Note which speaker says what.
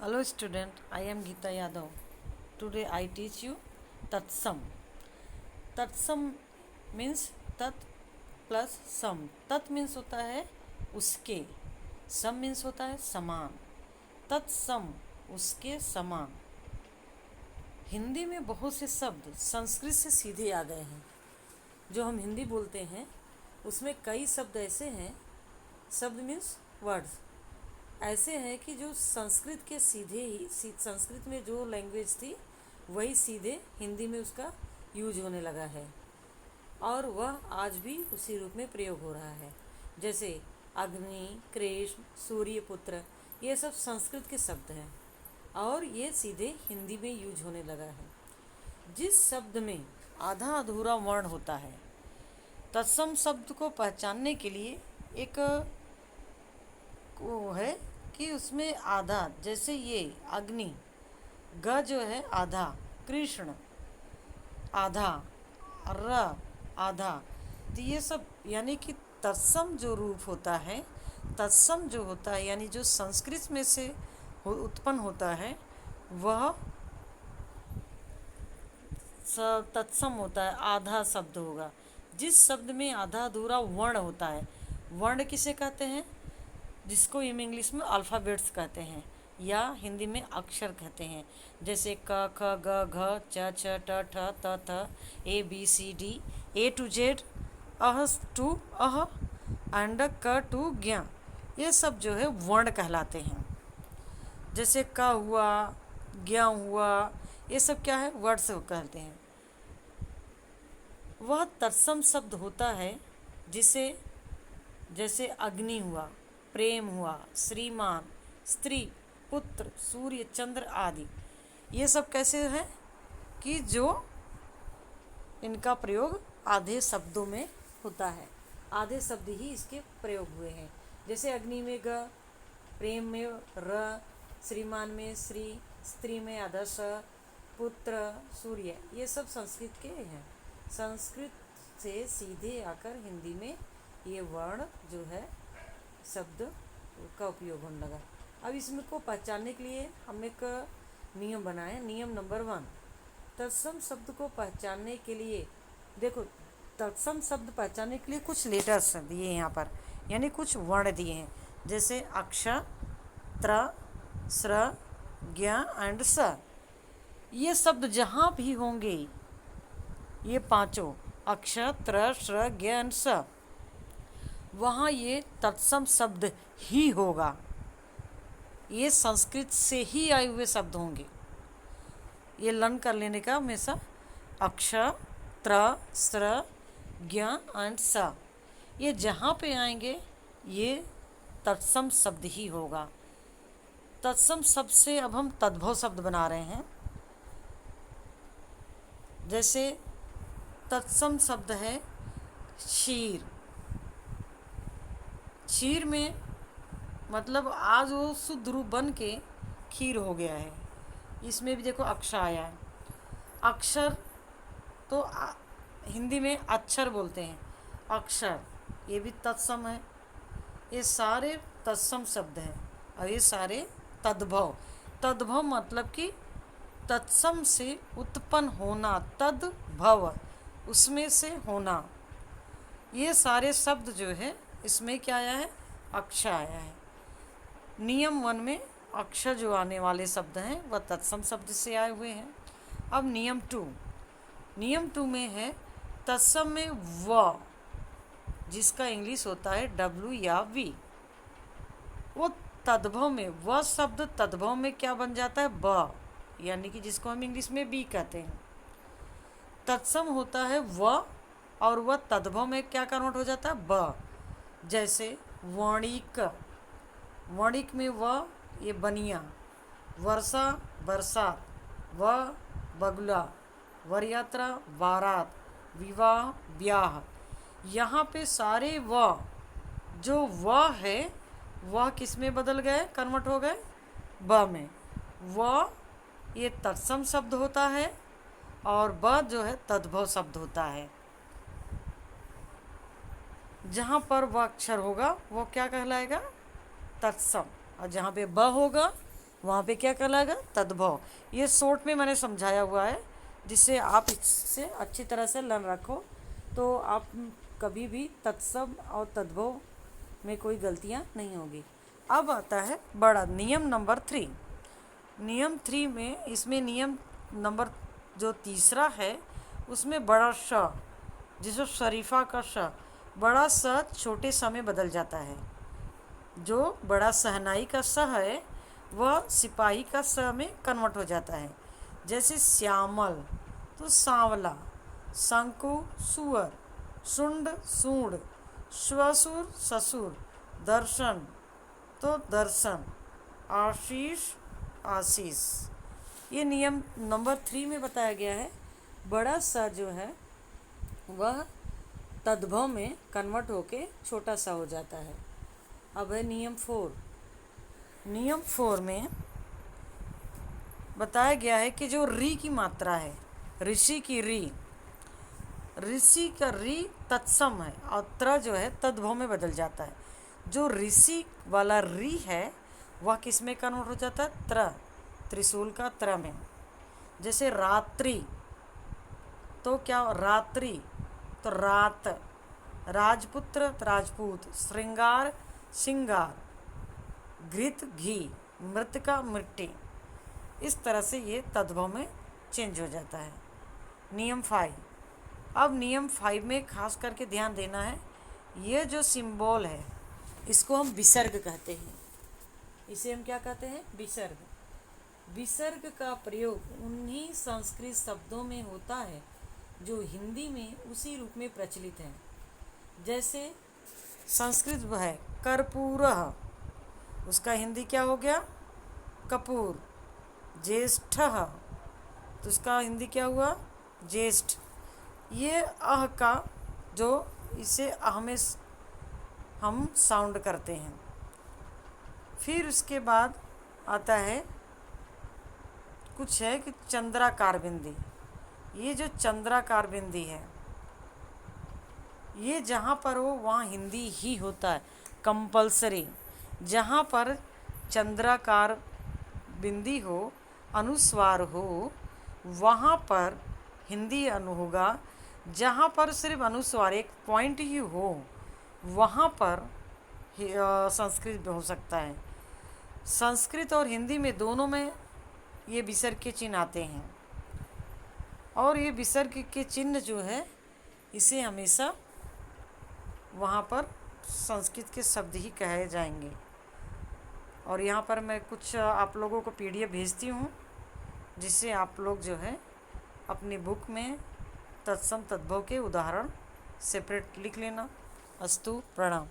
Speaker 1: Hello student, I am Geeta Yadav. Today I teach you Tatsam. Tatsam means tat plus sum. tat means होता है उसके, सम means होता है समान. तत्सम उसके समान. हिंदी में बहुत से शब्द संस्कृत से सीधे आ गए हैं. जो हम हिंदी बोलते हैं उसमें कई शब्द ऐसे हैं, शब्द मीन्स वर्ड्स ऐसे हैं कि जो संस्कृत के सीधे ही संस्कृत में जो लैंग्वेज थी वही सीधे हिंदी में उसका यूज होने लगा है और वह आज भी उसी रूप में प्रयोग हो रहा है. जैसे अग्नि, कृष्ण, सूर्यपुत्र, ये सब संस्कृत के शब्द हैं और ये सीधे हिंदी में यूज होने लगा है. जिस शब्द में आधा अधूरा वर्ण होता है, तत्सम शब्द को पहचानने के लिए एक वो है कि उसमें आधा, जैसे ये अग्नि, ग जो है आधा, कृष्ण आधा, र आधा, तो ये सब यानी कि तत्सम जो रूप होता है, तत्सम जो होता है यानी जो संस्कृत में से उत्पन्न होता है वह तत्सम होता है, आधा शब्द होगा. जिस शब्द में आधा अधूरा वर्ण होता है, वर्ण किसे कहते हैं? जिसको हम इंग्लिश में अल्फ़ाबेट्स कहते हैं या हिंदी में अक्षर कहते हैं. जैसे क ख ग घ च छ ट ठ त थ A B C D, A to Z, uh to uh and क टू ज्ञ, ये सब जो है वर्ण कहलाते हैं. जैसे क हुआ, ज्ञ हुआ, ये सब क्या है? वर्ड्स कहते हैं. वह तत्सम शब्द होता है जिसे, जैसे अग्नि हुआ, प्रेम हुआ, श्रीमान, स्त्री, पुत्र, सूर्य, चंद्र आदि, ये सब कैसे हैं कि जो इनका प्रयोग आधे शब्दों में होता है, आधे शब्द ही इसके प्रयोग हुए हैं. जैसे अग्नि में ग, प्रेम में र, श्रीमान में श्री, स्त्री में आधा स, पुत्र, सूर्य, ये सब संस्कृत के हैं. संस्कृत से सीधे आकर हिंदी में ये वर्ण जो है शब्द का उपयोग होने लगा. अब इसमें को पहचानने के लिए हम एक नियम बनाए. नियम नंबर 1, तत्सम शब्द को पहचानने के लिए, देखो तत्सम शब्द पहचानने के लिए कुछ लेटर्स दिए यहाँ पर, यानी कुछ वर्ण दिए हैं. जैसे अक्ष, त्र, स्र, ज्ञ एंड स. ये शब्द जहाँ भी होंगे, ये पांचों अक्ष, त्र, स्र, ज्ञ एंड स, वहाँ ये तत्सम शब्द ही होगा. ये संस्कृत से ही आए हुए शब्द होंगे. ये लर्न कर लेने का हमेशा. अक्ष, त्र, स्र, ज्ञ एंड स, ये जहाँ पे आएंगे ये तत्सम शब्द ही होगा. तत्सम शब्द से अब हम तद्भव शब्द बना रहे हैं. जैसे तत्सम शब्द है क्षीर. क्षीर में मतलब आज वो शुद्ध रूप बन के खीर हो गया है. इसमें भी देखो अक्षर आया है. अक्षर तो हिंदी में अक्षर बोलते हैं. अक्षर ये भी तत्सम है. ये सारे तत्सम शब्द हैं और ये सारे तद्भव. तद्भव मतलब कि तत्सम से उत्पन्न होना, तद्भव उसमें से होना. ये सारे शब्द जो है इसमें क्या आया है? अक्षर आया है. नियम 1 में अक्षर जो आने वाले शब्द हैं वह तत्सम शब्द से आए हुए हैं. अब नियम 2, नियम 2 में है तत्सम में व, जिसका इंग्लिश होता है W या V, वो तद्भव में, वह शब्द तद्भव में क्या बन जाता है? ब, यानी कि जिसको हम इंग्लिश में बी कहते हैं. तत्सम होता है व और वह तद्भव में क्या कन्वर्ट हो जाता है? ब. जैसे वणिक, वणिक में व, ये बनिया, वर्षा बरसात, व बगुला, वरयात्रा बारात, विवाह ब्याह. यहाँ पे सारे व, जो व है वह किस में बदल गए, कन्वर्ट हो गए? ब में. व ये तत्सम शब्द होता है और ब जो है तद्भव शब्द होता है. जहाँ पर वह अक्षर होगा वो क्या कहलाएगा? तत्सम. और जहाँ पे ब होगा वहाँ पे क्या कहलाएगा? तद्भव। ये शॉर्ट में मैंने समझाया हुआ है, जिससे आप इससे अच्छी तरह से लर्न रखो, तो आप कभी भी तत्सम और तद्भव में कोई गलतियाँ नहीं होगी। अब आता है बड़ा नियम नंबर 3। नियम 3 में, इसमें नियम नंबर जो तीसरा है उसमें बड़ा श, जिसको शरीफा का श, बड़ा स छोटे स में बदल जाता है। जो बड़ा शहनाई का स है वह सिपाही का स में कन्वर्ट हो जाता है। जैसे श्यामल तो सांवला, शंकु सुअर, शुंड सूंड, श्वसुर ससुर, दर्शन तो दर्शन, आशीष आशीष। ये नियम नंबर 3 में बताया गया है। बड़ा सा जो है वह तद्भव में कन्वर्ट होके छोटा सा हो जाता है। अब है नियम 4। नियम 4 में बताया गया है कि जो री की मात्रा है, ऋषि की री, ऋषि का री तत्सम है और त्र जो है तद्भव में बदल जाता है। जो ऋषि वाला री है वह किस में कन्वर्ट हो जाता है? त्र, त्रिशूल का त्र में। जैसे रात्रि तो क्या? रात्रि तो रात, राजपुत्र तो राजपूत, श्रृंगार श्रृंगार, घृत घी, मृतिका मिट्टी। इस तरह से ये तद्भव में चेंज हो जाता है। नियम 5। अब नियम 5 में खास करके ध्यान देना है, ये जो सिंबल है इसको हम विसर्ग कहते हैं। इसे हम क्या कहते हैं? विसर्ग। विसर्ग का प्रयोग उन्हीं संस्कृत शब्दों में होता है जो हिंदी में उसी रूप में प्रचलित हैं। जैसे संस्कृत है कर्पूरः, उसका हिंदी क्या हो गया? कपूर। ज्येष्ठः तो उसका हिंदी क्या हुआ? ज्येष्ठ। ये अह का जो इसे अह में हम साउंड करते हैं। फिर उसके बाद आता है कुछ है कि चंद्राकार बिंदी। ये जो चंद्राकार बिंदी है ये जहाँ पर हो वहाँ हिंदी ही होता है कंपलसरी। जहाँ पर चंद्राकार बिंदी हो, अनुस्वार हो, वहाँ पर हिंदी होगा। जहाँ पर सिर्फ अनुस्वार एक पॉइंट ही हो वहाँ पर संस्कृत हो सकता है। संस्कृत और हिंदी में दोनों में ये विसर्ग के चिन्ह आते हैं और ये विसर्ग के चिन्ह जो है इसे हमेशा वहाँ पर संस्कृत के शब्द ही कहे जाएंगे। और यहाँ पर मैं कुछ आप लोगों को PDF भेजती हूँ, जिससे आप लोग जो है अपनी बुक में तत्सम तद्भव के उदाहरण सेपरेट लिख लेना। अस्तु, प्रणाम।